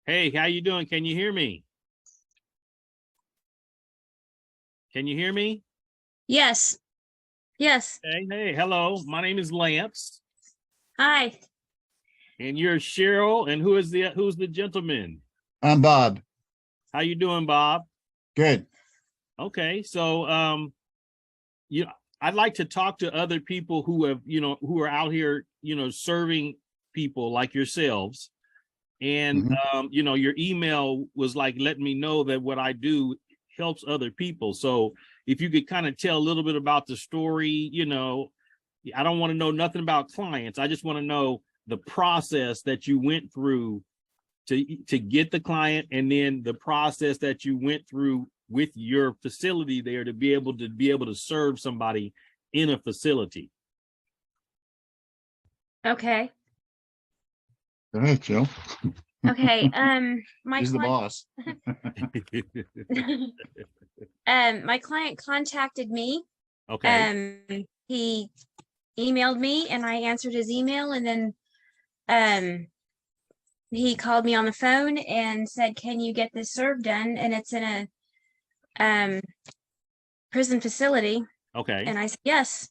Hey, how you doing? Can you hear me? Can you hear me? Yes. Yes. Hey, hello. My name is Lance. Hi. And you're Cheryl. And who's the gentleman? I'm Bob. How you doing, Bob? Good. Okay, so I'd like to talk to other people who have, who are out here, serving people like yourselves. And your email was like letting me know that what I do helps other people. So if you could kind of tell a little bit about the story, I don't want to know nothing about clients. I just want to know the process that you went through to get the client, and then the process that you went through with your facility there to be able to serve somebody in a facility. Okay. Go ahead, Jill. Okay. My He's the boss. my client contacted me. Okay. He emailed me and I answered his email, and then he called me on the phone and said, "Can you get this serve done?" And it's in a prison facility. Okay. And I said yes.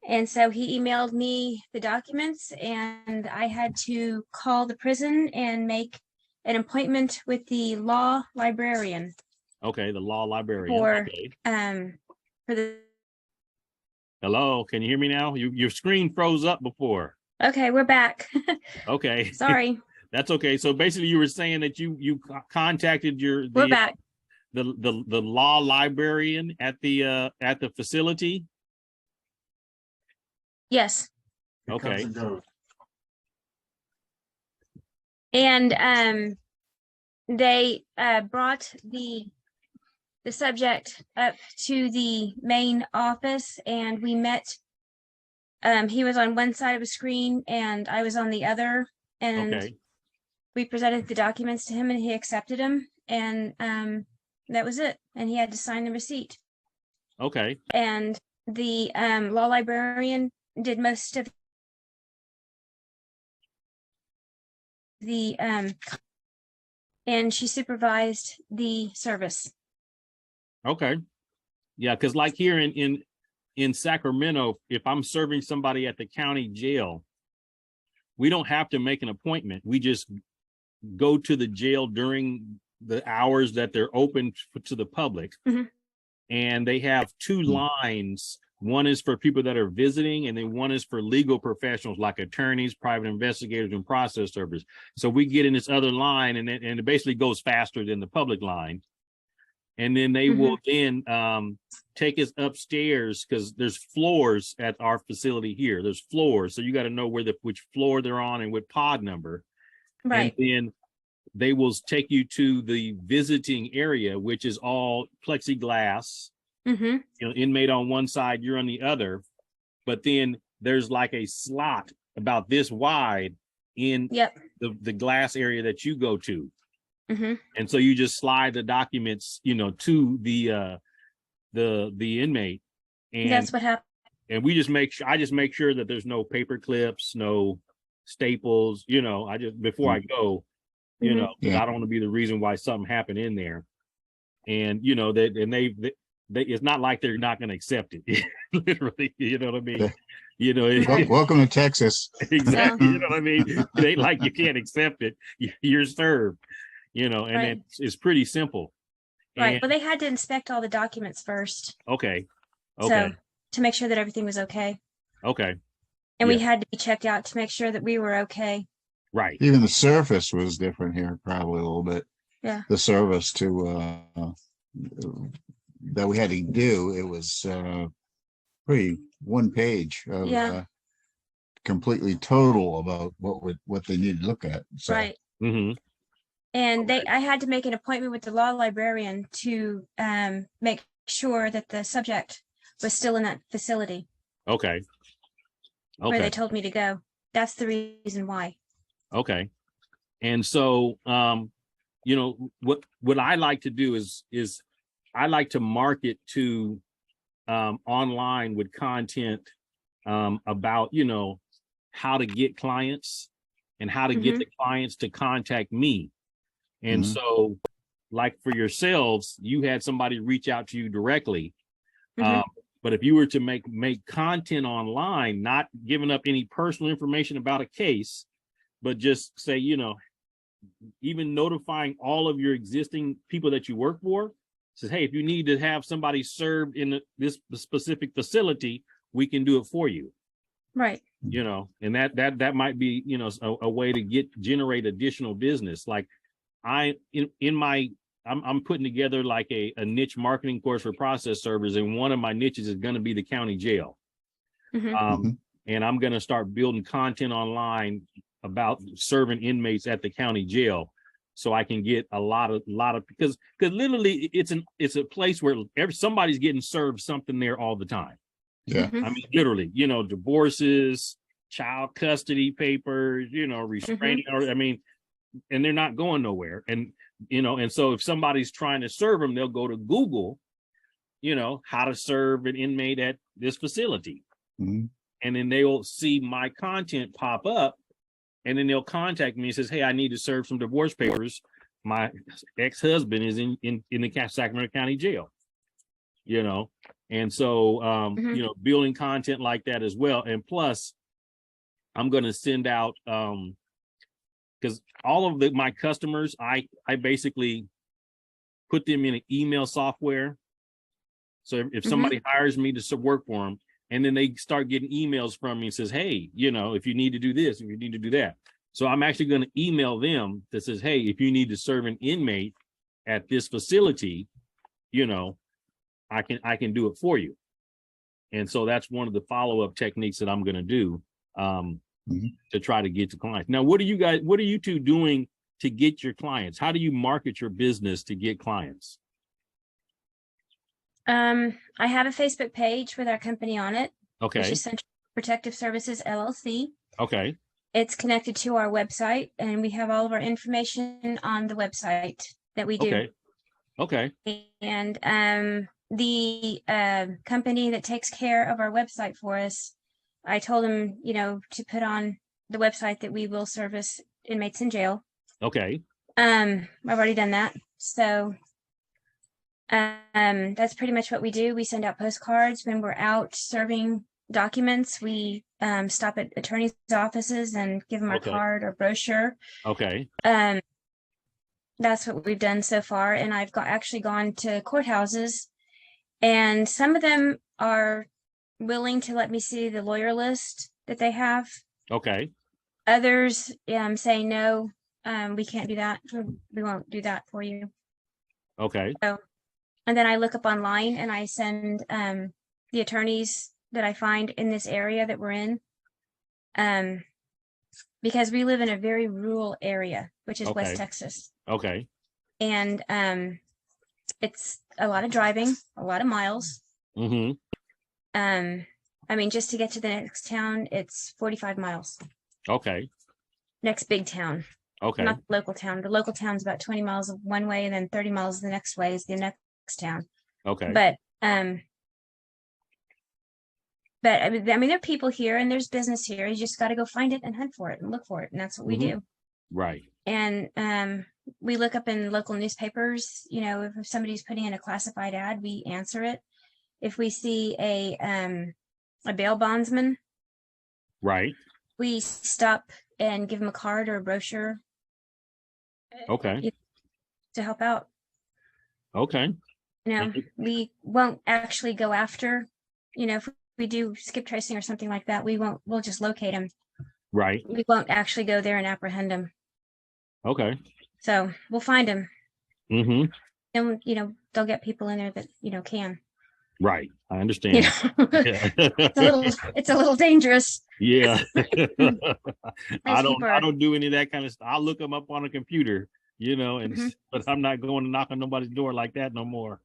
And so he emailed me the documents, and I had to call the prison and make an appointment with the law librarian. Okay, the law librarian. For okay. For the Hello, can you hear me now? Your screen froze up before. Okay, we're back. Okay. Sorry. That's okay. So basically you were saying that you contacted We're back. the law librarian at the facility. Yes. Okay. And they brought the subject up to the main office, and we met. He was on one side of a screen and I was on the other, and okay. we presented the documents to him and he accepted them, and that was it. And he had to sign the receipt. Okay. And the law librarian did most of the and she supervised the service. Okay. Yeah, because like here in Sacramento, if I'm serving somebody at the county jail, we don't have to make an appointment. We just go to the jail during the hours that they're open to the public. Mm-hmm. And they have two lines. One is for people that are visiting, and then one is for legal professionals like attorneys, private investigators, and process servers. So we get in this other line, and it basically goes faster than the public line. And then they will then take us upstairs, because there's floors at our facility here. There's floors, so you got to know which floor they're on and what pod number. Right. And then they will take you to the visiting area, which is all plexiglass. Inmate on one side, you're on the other. But then there's like a slot about this wide in the glass area that you go to. And so you just slide the documents, to the inmate, and that's what happened. And we just I just make sure that there's no paper clips, no staples. I just before I go, I don't want to be the reason why something happened in there. And they it's not like they're not going to accept it. Literally, you know what I mean. Welcome to Texas. Exactly. You know what I mean. They like you can't accept it. You're served. And it's pretty simple. Right. Well, they had to inspect all the documents first. Okay. So to make sure that everything was okay. Okay. And we had to be checked out to make sure that we were okay. Right. Even the surface was different here, probably a little bit. Yeah. The service that we had to do, it was pretty one page of completely total about what they needed to look at. So. Right. And I had to make an appointment with the law librarian to make sure that the subject was still in that facility. Okay. Where they told me to go. That's the reason why. Okay. And so, what I like to do is I like to market to online with content about, how to get clients and how to get the clients to contact me. And Mhm. so, like for yourselves, you had somebody reach out to you directly. Mhm. But if you were to make content online, not giving up any personal information about a case, but just say, even notifying all of your existing people that you work for, says, hey, if you need to have somebody served in this specific facility, we can do it for you. Right. And that might be, a way to generate additional business. Like I'm putting together like a niche marketing course for process servers, and one of my niches is going to be the county jail. Mhm. And I'm going to start building content online about serving inmates at the county jail, so I can get a lot of because literally it's a place where somebody's getting served something there all the time. Yeah. Mhm. I mean, literally, divorces, child custody papers, restraining order. I mean, and they're not going nowhere. And so if somebody's trying to serve them, they'll go to Google, how to serve an inmate at this facility. Mhm. And then they'll see my content pop up, and then they'll contact me and says, hey, I need to serve some divorce papers. My ex-husband is in the Sacramento County Jail, and so Mhm. building content like that as well. And plus, I'm going to send out because all of my customers, I basically put them in an email software. So if somebody hires me to work for them, and then they start getting emails from me and says, hey, if you need to do this, if you need to do that. So I'm actually going to email them that says, hey, if you need to serve an inmate at this facility, I can do it for you. And so that's one of the follow-up techniques that I'm going to do to try to get to clients. Now, what are you two doing to get your clients? How do you market your business to get clients? I have a Facebook page with our company on it, which Okay. is Sentry Protective Services LLC. Okay. It's connected to our website, and we have all of our information on the website that we do. Okay. Okay. And the company that takes care of our website for us, I told them, to put on the website that we will service inmates in jail. Okay. I've already done that. So that's pretty much what we do. We send out postcards when we're out serving documents. We stop at attorneys' offices and give them our Okay. card or brochure. Okay. That's what we've done so far. And I've actually gone to courthouses, and some of them are willing to let me see the lawyer list that they have. Okay. Others say no, we can't do that. We won't do that for you. Okay. So, and then I look up online and I send the attorneys that I find in this area that we're in, because we live in a very rural area, which is West Okay. Texas. Okay. And it's a lot of driving, a lot of miles. Mm-hmm. I mean, just to get to the next town, it's 45 miles. Okay. Next big town. Okay. Not the local town. The local town's about 20 miles one way, and then 30 miles the next way is the next town. Okay. But I mean, there are people here and there's business here. You just got to go find it and hunt for it and look for it, and that's what we do. Right. And we look up in local newspapers. If somebody's putting in a classified ad, we answer it. If we see a bail bondsman, Right. we stop and give them a card or a brochure. Okay. To help out. Okay. We won't actually go after, if we do skip tracing or something like that, we'll just locate them. Right. We won't actually go there and apprehend them. Okay. So we'll find them. Mm-hmm. And, they'll get people in there that, can. Right. I understand. Yeah. It's a little dangerous. Yeah. I people don't do any of that kind of stuff. I'll look them up on a computer, but I'm not going to knock on nobody's door like that no more.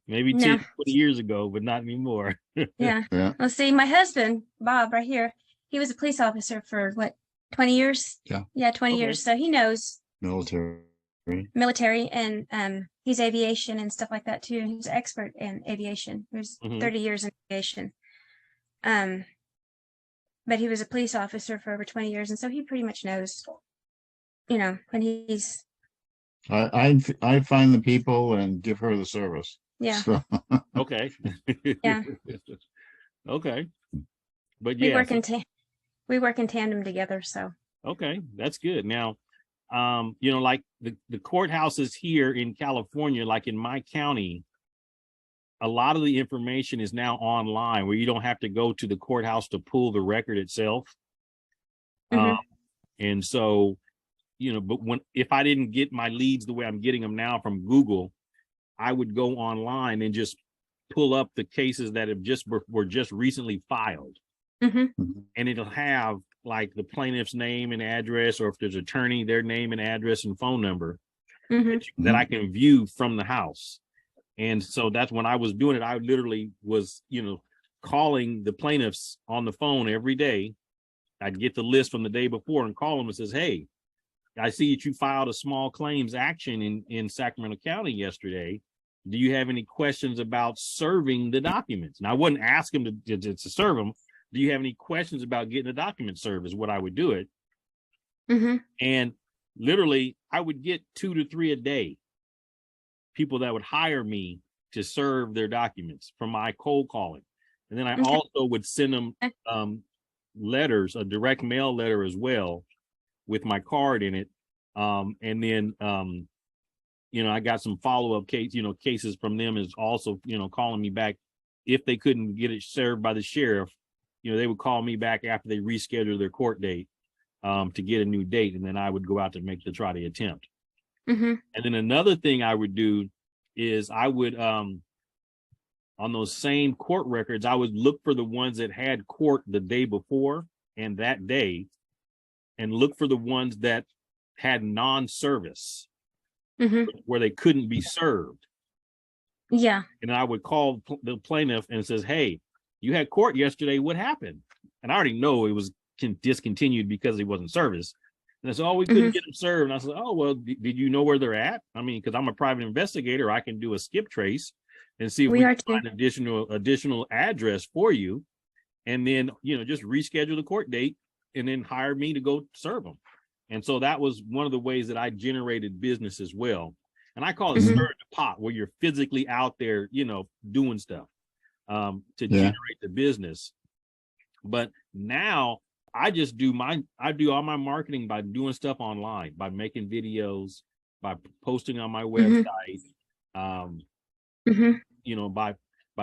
Maybe 10, 20 years ago, but not anymore. Yeah. Yeah. Let's see, my husband, Bob, right here, he was a police officer for 20 years? Yeah. Yeah, 20 Okay. years. So he knows Military. and he's aviation and stuff like that too. He's an expert in aviation. There's 30 years in aviation. But he was a police officer for over 20 years, and so he pretty much knows, when he's I find the people and give her the service. Yeah. So, Okay. Yeah. Okay. But We yeah, work in we work in tandem together. So okay, that's good. Now, you know, like the courthouses here in California, like in my county, a lot of the information is now online where you don't have to go to the courthouse to pull the record itself. Mhm. And so, you know, but if I didn't get my leads the way I'm getting them now from Google, I would go online and just pull up the cases that have were just recently filed. Mhm. And it'll have like the plaintiff's name and address, or if there's an attorney, their name and address and phone number Mhm. that I can view from the house. And so that's when I was doing it. I literally was, you know, calling the plaintiffs on the phone every day. I'd get the list from the day before and call them and says, hey, I see that you filed a small claims action in Sacramento County yesterday. Do you have any questions about serving the documents? And I wouldn't ask them to serve them. Do you have any questions about getting the document served is what I would do it. Mhm. And literally I would get 2 to 3 a day, people that would hire me to serve their documents from my cold calling. And then I Okay. also would send them letters, a direct mail letter as well with my card in it. And then you know, I got some follow-up cases from them is also, you know, calling me back if they couldn't get it served by the sheriff. You know, they would call me back after they rescheduled their court date to get a new date, and then I would go out to try the attempt. Mhm. And then another thing I would do is I would on those same court records, I would look for the ones that had court the day before and that day, and look for the ones that had non-service Mhm. where they couldn't be served. Yeah. And I would call the plaintiff and says, hey, you had court yesterday. What happened? And I already know it was discontinued because he wasn't serviced. And I said, oh, we couldn't Mhm. get him served. And I said, oh, well, did you know where they're at? I mean, because I'm a private investigator, I can do a skip trace and see if We we are can too. find additional address for you. And then, you know, just reschedule the court date and then hire me to go serve them. And so that was one of the ways that I generated business as well. And I call it Mhm. stirring the pot, where you're physically out there, you know, doing stuff to generate the business. But now I just do all my marketing by doing stuff online, by making videos, by posting on my Mhm. website, Mhm. you know, by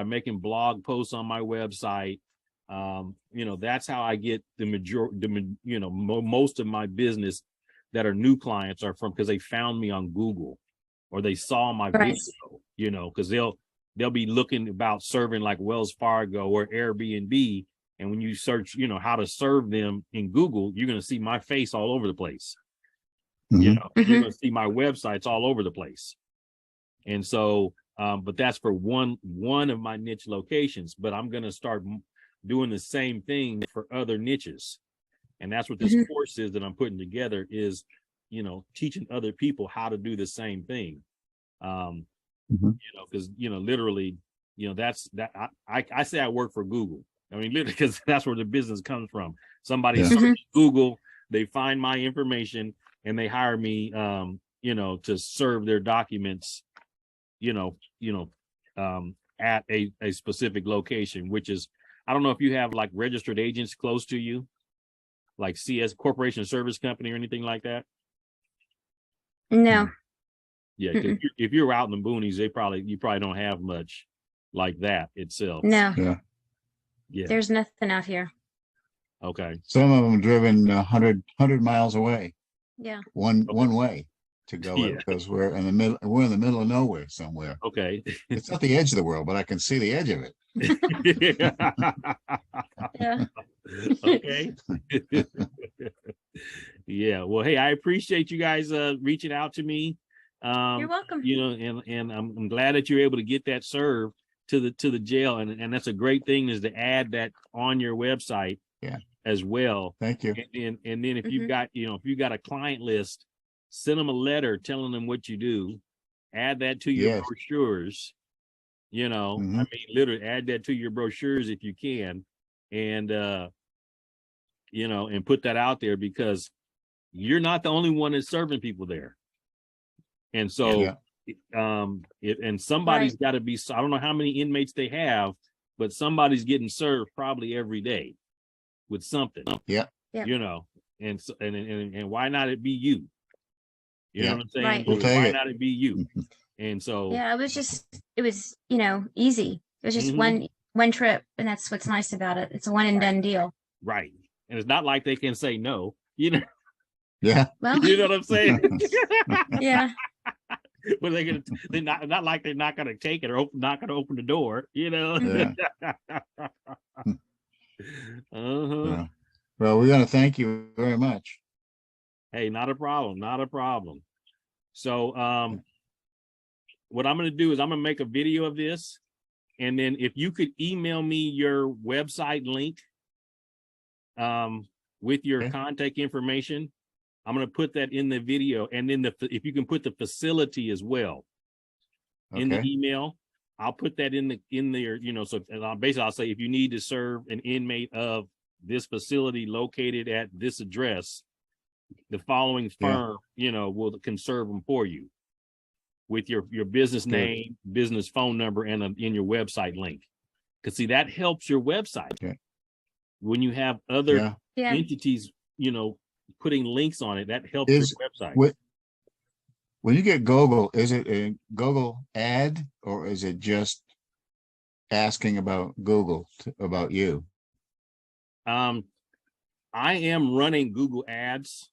making blog posts on my website. You know, that's how I get you know, most of my business that are new clients are from, because they found me on Google or they saw my Right. video, you know, because they'll be looking about serving like Wells Fargo or Airbnb. And when you search, you know, how to serve them in Google, you're going to see my face all over the place. You know, and you're Mhm. going to see my websites all over the place. And so, but that's for one of my niche locations, but I'm going to start doing the same thing for other niches. And that's what this Mhm. course is that I'm putting together is, you know, teaching other people how to do the same thing. You know, because, you know, literally, you know, that's that I say I work for Google. I mean, literally, because that's where the business comes from. Somebody Yeah. searches Google, they find my information and they hire me, you know, to serve their documents, you know, at a specific location, which is, I don't know if you have like registered agents close to you, like CS Corporation Service Company or anything like that. No. Yeah, because Mm-mm. if you're out in the boonies, you probably don't have much like that itself. No. Yeah. Yeah. There's nothing out here. Okay. Some of them driven 100 miles away, Yeah. one Okay. way to go Yeah. because we're in the middle of nowhere somewhere. Okay. It's not the edge of the world, but I can see the edge of it. Yeah. Okay. Yeah. Well, hey, I appreciate you guys reaching out to me. You're welcome. You know, and I'm glad that you're able to get that served to the jail, and that's a great thing, is to add that on your website. Yeah. As well. Thank you. And then if you've got, you know, if you got a client list, send them a letter telling them what you do, add that to your Yes. brochures, you know, I mean, literally add that to your brochures if you can, and you know, and put that out there, because you're not the only one that's serving people there. And so, Yeah. and somebody's got to be, I don't know how many inmates they have, but somebody's getting served probably every day with something. Yeah. You know, and so, and why not it be you? You know what I'm saying? Right. We'll take Why it. not it be you? And so, Yeah, it was, you know, easy. It was just Mhm. one trip, and that's what's nice about it. It's a one and done deal. right. And it's not like they can say no, you know, Yeah. Well, you know what I'm saying? yeah, But they're not like they're not gonna take it or not gonna open the door, you know. Yeah. Uh-huh. Well, we're going to thank you very much. Hey, not a problem, not a problem. So what I'm gonna do is I'm gonna make a video of this, and then if you could email me your website link with your Okay. contact information, I'm gonna put that in the video, and then if you can put the facility as well in the Okay. email, I'll put that in there, you know. So basically I'll say if you need to serve an inmate of this facility located at this address, the following firm, you know, can serve them for you with your business name, business phone number, and in your website link. Because see, that helps your website. Okay. When you have other yeah. entities, you know, putting links on it, that helps your website. When you get Google, is it a Google ad or is it just asking about Google about you? I am running Google ads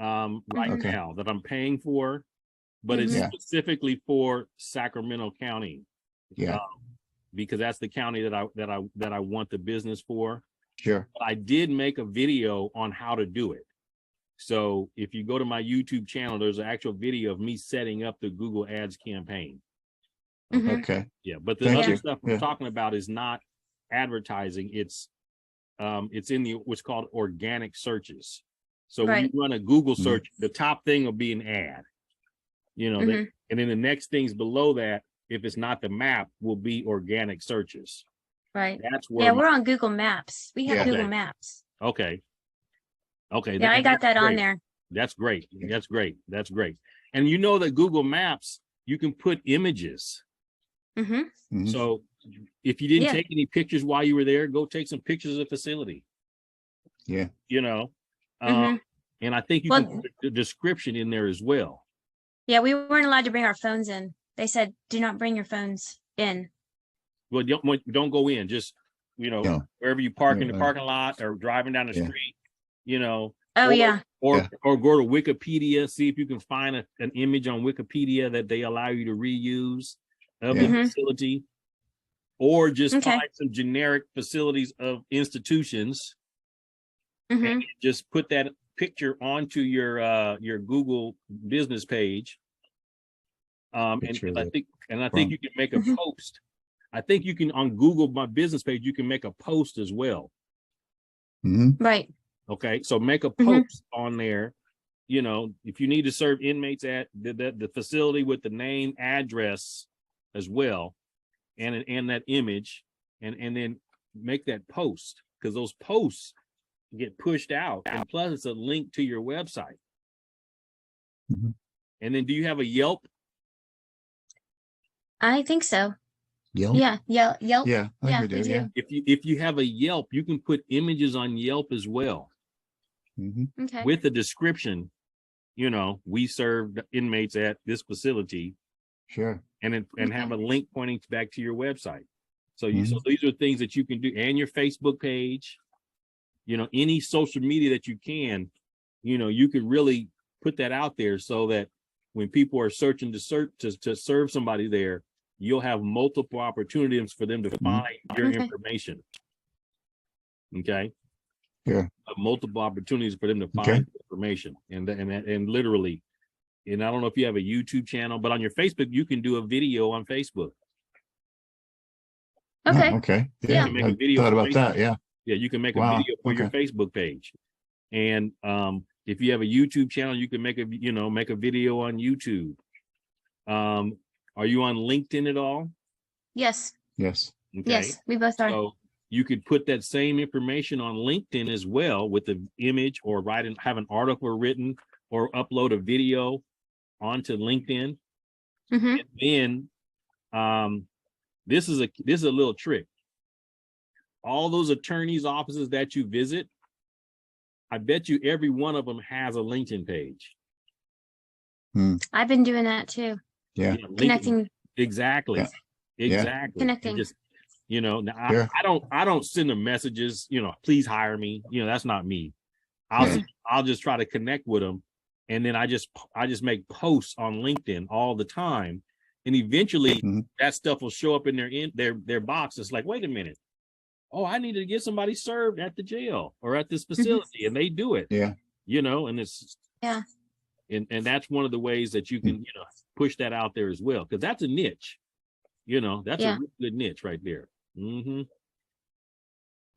right Okay. now that I'm paying for, but it's Yeah. specifically for Sacramento County. Yeah. Because that's the county that I want the business for. Sure. But I did make a video on how to do it. So if you go to my YouTube channel, there's an actual video of me setting up the Google Ads campaign. Mhm. Okay. Yeah, but the Thank other you. stuff I'm talking about is not advertising. It's in what's called organic searches. So when you run a Google search, the top thing will be an ad. You know, and then the next things below that, if it's not the map, will be organic searches. Right. That's where Yeah, we're on Google Maps. We have Google Okay. Maps. Okay. Yeah, I got that on great. there. That's great. That's great. That's great. And you know that Google Maps, you can put images. Mm-hmm. So if you didn't Yeah. take any pictures while you were there, go take some pictures of the facility. Yeah. You know, Mhm. and I think you Well- can put the description in there as well. Yeah, we weren't allowed to bring our phones in. They said, do not bring your phones in. Well, don't go in. Just, you know, No. wherever you park in the Right. parking lot or driving down the Yeah. street, you know. Oh, yeah. Or Yeah. or go to Wikipedia, see if you can find an image on Wikipedia that they allow you to reuse of the Mhm. facility, or just Okay. find some generic facilities of institutions Mm-hmm. and just put that picture onto your Google business page. And Picture I of think front. you can make a Mhm. post. I think you can on Google My Business page, you can make a post as well. Mhm. Right. Okay, so make a Mhm. post on there. You know, if you need to serve inmates at the facility with the name, address as well, and that image, and then make that post, because those posts get pushed out, and plus it's a link to your website. Mhm. And then do you have a Yelp? I think so. Yelp? Yeah. Yelp. Yeah, I Yeah, think we we do. Yeah. do. If you have a Yelp, you can put images on Yelp as well Mhm. Okay. with the description. You know, we serve inmates at this facility, Sure. and have a link pointing back to your website. So Mhm. these are things that you can do, and your Facebook page, you know, any social media that you can, you know, you can really put that out there so that when people are searching to serve somebody there, you'll have multiple opportunities for them to find your Okay. information. Okay. Yeah. Multiple opportunities for them to Okay. find information, and literally. And I don't know if you have a YouTube channel, but on your Facebook, you can do a video on Facebook. Okay. Oh, okay. You Yeah. can make I a video thought for about that. Facebook. Yeah. Yeah, you can make a Wow, video for your okay. Facebook page. And if you have a YouTube channel, you can make a video on YouTube. Are you on LinkedIn at all? Yes. Yes. Okay. Yes, we both are. So you could put that same information on LinkedIn as well with the image, or have an article written, or upload a video onto LinkedIn. Hmm. And then this is a little trick. All those attorneys' offices that you visit, I bet you every one of them has a LinkedIn page. I've been doing that too. Yeah. Connecting. Exactly. Yeah. Exactly. Connecting. And just, now Sure. I don't send them messages, please hire me. That's not me. Yeah. I'll just try to connect with them. And then I just make posts on LinkedIn all the time. And eventually that stuff will show up in their box. It's like, wait a minute. Oh, I needed to get somebody served at the jail or at this facility. And they do it. Yeah. And it's, Yeah. And that's one of the ways that you can, push that out there as well. Because that's a niche. That's a really good niche right there. Mm-hmm.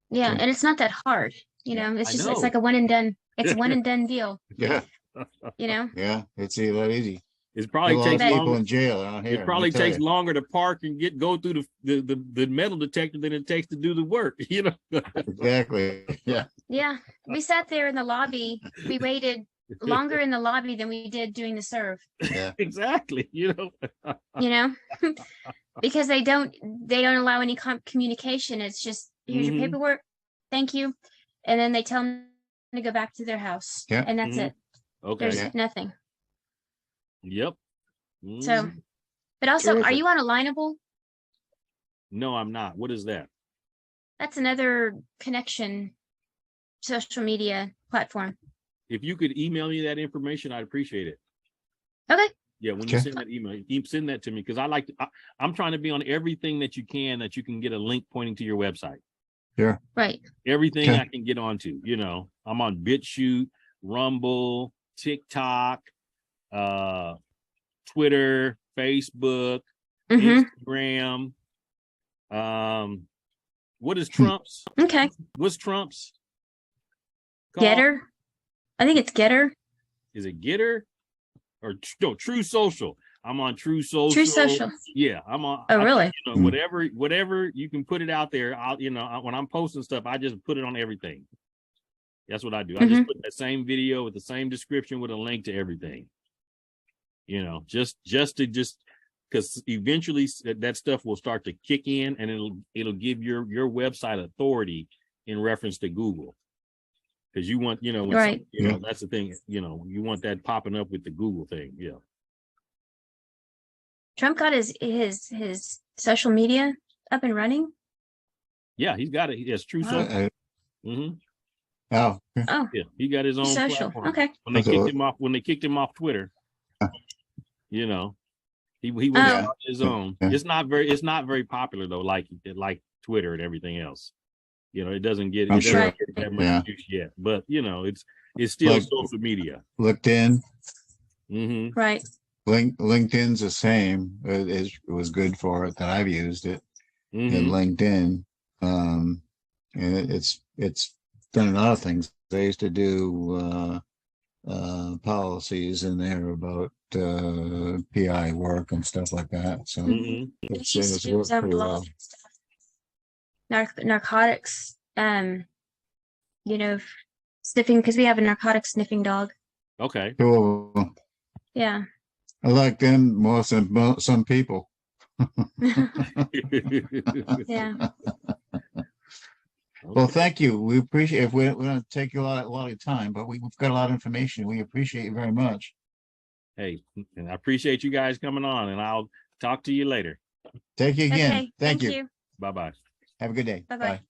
Yeah. And it's not that hard. It's just, it's like a one and done. It's a one and done deal. Yeah. Yeah. It's a lot easy. It probably A lot takes of people longer. in jail out here. It probably takes longer to park and go through the metal detector than it takes to do the work. Exactly. Yeah. Yeah. We sat there in the lobby. We waited longer in the lobby than we did doing the serve. Yeah. Exactly. Because they don't allow any communication. It's just, here's your paperwork. Thank you. And then they tell them to go back to their house. Yeah. And that's it. Okay. There's nothing. Yep. So, but also, Terrific. are you on Alignable? No, I'm not. What is that? That's another connection social media platform. If you could email me that information, I'd appreciate it. Okay. Yeah, when you send that email, you send that to me because I'm trying to be on everything that you can get a link pointing to your website. Yeah. Right. Everything I can get onto, I'm on BitChute, Rumble, TikTok, Twitter, Facebook, Instagram. What is Trump's? Okay. What's Trump's called? Getter. I think it's Getter. Is it Getter or no? True Social. I'm on True Social. True Social. Yeah, I'm on. Oh, really? Whatever you can put it out there. When I'm posting stuff, I just put it on everything. That's what I do. I just put that same video with the same description with a link to everything. Just because eventually that stuff will start to kick in and it'll give your website authority in reference to Google. Because you want, right. That's the thing, you want that popping up with the Google thing. Yeah. Trump got his social media up and running. Yeah, he's got it. He has True Social. Oh. Yeah, he got his own social. platform. Okay. When they kicked him off Twitter, he went on his own. Yeah. It's not very popular though, like Twitter and everything else. It doesn't get Sure. that much use yet, but it's still social media. LinkedIn. Right. LinkedIn's the same. It was good for it that I've used it in LinkedIn. And it's done a lot of things. They used to do policies in there about PI work and stuff like that. So it's worked pretty well. Narcotics, sniffing, because we have a narcotic sniffing dog. Okay. Cool. Yeah. I like them more than some people. Yeah. Well, thank you. We appreciate it. We're going to take you a lot of time, but we've got a lot of information. We appreciate you very much. Hey, and I appreciate you guys coming on, and I'll talk to you later. Take you again. Okay. Thank you. Bye-bye. Have a good day. Bye-bye. Bye.